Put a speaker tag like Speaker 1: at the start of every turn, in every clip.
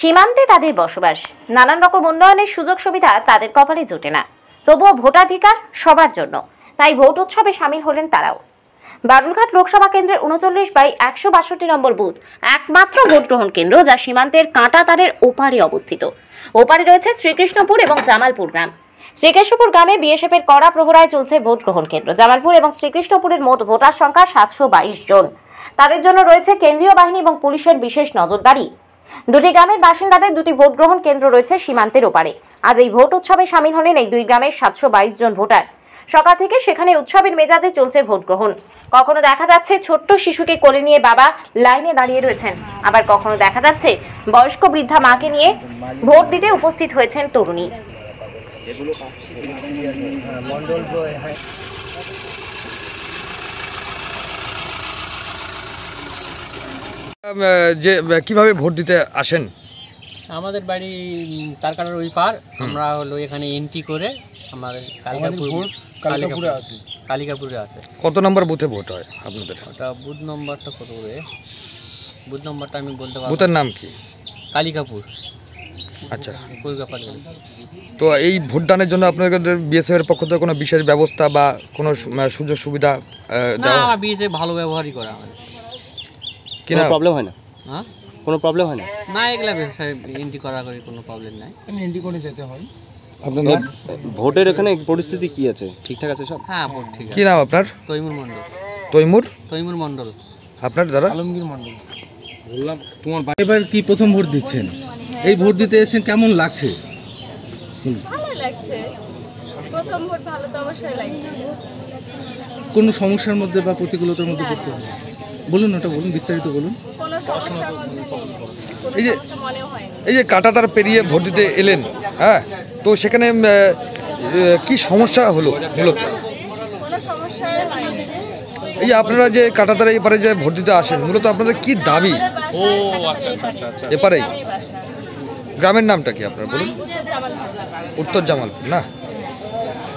Speaker 1: সীমান্তে তাদের বসবাস, নানান রকম উন্নয়নের সুযোগ সুবিধা তাদের কপালে জোটে না, তবুও ভোটাধিকার সবার জন্য, তাই ভোট উৎসবে সামিল হলেন তারাও। বালুরঘাট লোকসভা কেন্দ্রের 39/162 নম্বর বুথ একমাত্র ভোট গ্রহণ কেন্দ্র, যা সীমান্তের কাঁটাতারের ওপারে অবস্থিত। ওপারে রয়েছে শ্রীকৃষ্ণপুর এবং জামালপুর গ্রাম। শ্রীকৃষ্ণপুর গ্রামে বিএসএফের কড়া প্রহরায় চলছে ভোট গ্রহণ কেন্দ্র। জামালপুর এবং শ্রীকৃষ্ণপুরের মোট ভোটার সংখ্যা 722 জন। তাদের জন্য রয়েছে কেন্দ্রীয় বাহিনী এবং পুলিশের বিশেষ নজরদারি। দুটি গ্রামের বাসিন্দাদের দুটি ভোট গ্রহণ কেন্দ্র রয়েছে সীমান্তের ওপারে। আজ এই ভোট উৎসবে সামিল হলেন এই দুই গ্রামের 722 জন ভোটার। সকাল থেকে সেখানে উৎসবের মেজাজে চলছে ভোট গ্রহণ। কখনো দেখা যাচ্ছে ছোট্ট শিশুকে কোলে নিয়ে বাবা লাইনে দাঁড়িয়ে রয়েছেন, আবার কখনো দেখা যাচ্ছে বয়স্ক বৃদ্ধা মাকে নিয়ে ভোট দিতে উপস্থিত হয়েছেন তরুণী।
Speaker 2: যে কিভাবে ভোট দিতে আসেন?
Speaker 3: আমাদের বাড়ি তারকাটার ওই পার, আমরা হলো এখানে এন্ট্রি করে আমাদের কালিকাপুরে আছে।
Speaker 2: কত নম্বর বুথে ভোট হয় আপনাদের?
Speaker 3: ওটা বুথ নম্বরটা কত করে? বুথ নম্বরটা আমি বলতে পারবো।
Speaker 2: বুথের নাম কি?
Speaker 3: কালিকাপুর।
Speaker 2: আচ্ছা, তো এই ভোটদানের জন্য আপনাদের বিএসএফ এর পক্ষ থেকে কোনো বিশেষ ব্যবস্থা বা কোনো সুযোগ সুবিধা দেওয়া?
Speaker 3: না, বিএসএফ ভালো ব্যবহারই করে আমাদের।
Speaker 2: কোনো প্রবলেম হয় না?
Speaker 3: হ্যাঁ,
Speaker 2: কোনো প্রবলেম হয় না?
Speaker 3: না, এগুলা ব্যবসায় এন্ট্রি করা করে কোনো প্রবলেম নাই।
Speaker 4: এন্ট্রি করে যেতে হয়।
Speaker 2: আপনাদের
Speaker 5: ভোটের এখানে পরিস্থিতি কি আছে? ঠিকঠাক আছে সব?
Speaker 3: হ্যাঁ, ভোট ঠিক আছে।
Speaker 2: কি নাম আপনার?
Speaker 3: তৈমুর মণ্ডল।
Speaker 2: তৈমুর
Speaker 3: মণ্ডল।
Speaker 2: আপনার দাদা?
Speaker 4: আলমগীর মণ্ডল। বললাম তোমার এবার কি প্রথম ভোট দিচ্ছেন? এই ভোট দিতে এসেছেন, কেমন লাগছে?
Speaker 6: ভালো লাগছে, প্রথম ভোট ভালো তো অবশ্যই লাগছে।
Speaker 4: কোনো সমস্যার মধ্যে বা প্রতিকূলতার মধ্যে পড়তে হবে? বলুন, ওটা বলুন, বিস্তারিত বলুন।
Speaker 6: কোনো সমস্যার মধ্যে
Speaker 2: এই যে কাঁটাতার পেরিয়ে ভোট দিতে এলেন, হ্যাঁ, তো সেখানে কি সমস্যা হলো মূলত?
Speaker 6: কোনো সমস্যা হয়নি।
Speaker 2: এই যে আপনারা যে কাঁটাতার এপারে যে ভোট দিতে আসেন, মূলত আপনাদের কি দাবি? এপারেই গ্রামের নামটা কি আপনার বলুন? উত্তর জামালপুর না?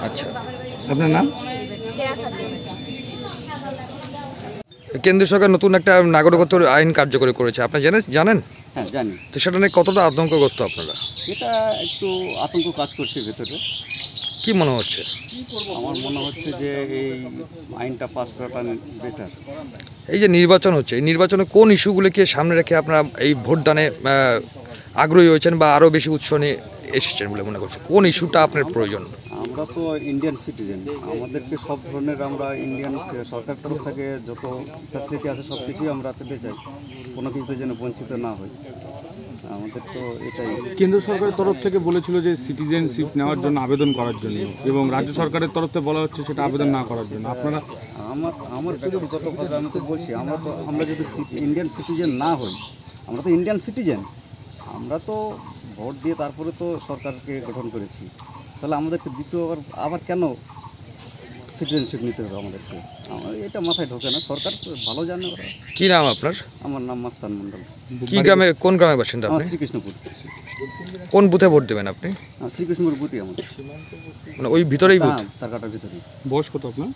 Speaker 2: আচ্ছা,
Speaker 4: আপনার নাম?
Speaker 2: কেন্দ্রীয় সরকার নতুন একটা নাগরিকত্ব আইন কার্যকরী করেছে, আপনি জানেন?
Speaker 5: হ্যাঁ, জানি।
Speaker 2: তো সেটা নিয়ে কতটা আতঙ্কগ্রস্ত আপনারা?
Speaker 5: এটা একটু আতঙ্ক কাজ করছে ভেতরে।
Speaker 2: কি মনে হচ্ছে?
Speaker 5: আমার মনে হচ্ছে যে এই আইনটা পাস করাটা বেটার।
Speaker 2: এই যে নির্বাচন হচ্ছে, এই নির্বাচনে কোন ইস্যুগুলিকে সামনে রেখে আপনারা এই ভোটদানে আগ্রহী হয়েছেন বা আরও বেশি উৎস নিয়ে এসেছেন বলে মনে করছেন? কোন ইস্যুটা আপনার প্রয়োজন?
Speaker 5: আমরা তো ইন্ডিয়ান সিটিজেন, আমাদেরকে সব ধরনের, আমরা ইন্ডিয়ান সরকার তরফ থেকে যত ফ্যাসিলিটি আছে সব কিছুই আমরা পেতে চাই, কোনো কিছুতে যেন বঞ্চিত না হই। আমাদের তো এটাই।
Speaker 7: কেন্দ্র সরকারের তরফ থেকে বলেছিল যে সিটিজেনশিপ নেওয়ার জন্য আবেদন করার জন্য, এবং রাজ্য সরকারের তরফ থেকে বলা হচ্ছে সেটা আবেদন না করার জন্য। আপনারা
Speaker 5: আমার ব্যক্তিগতভাবে আমি তো বলছি, আমরা যদি ইন্ডিয়ান সিটিজেন না হই, আমরা তো ইন্ডিয়ান সিটিজেন, আমরা তো ভোট দিয়ে তারপরে তো সরকারকে গঠন করেছি, তাহলে আমাদেরকে দ্বিতীয়বার আবার কেন সিটিজেনশিপ নিতে হবে আমাদেরকে? এটা মাথায় ঢোকে না, সরকার ভালো জানে।
Speaker 2: কি নাম আপনার?
Speaker 5: আমার নাম মাস্তান মণ্ডল।
Speaker 2: কি গ্রামে, কোন গ্রামের বাসিন্দা আপনি?
Speaker 5: শ্রীকৃষ্ণপুর।
Speaker 2: কোন বুথে ভোট দেবেন আপনি?
Speaker 5: শ্রীকৃষ্ণপুর বুথই আমাদের,
Speaker 2: মানে ওই ভিতরেই বুথ?
Speaker 5: তার কাটার ভিতরেই।
Speaker 7: বয়স কত আপনার?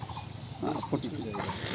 Speaker 5: 42।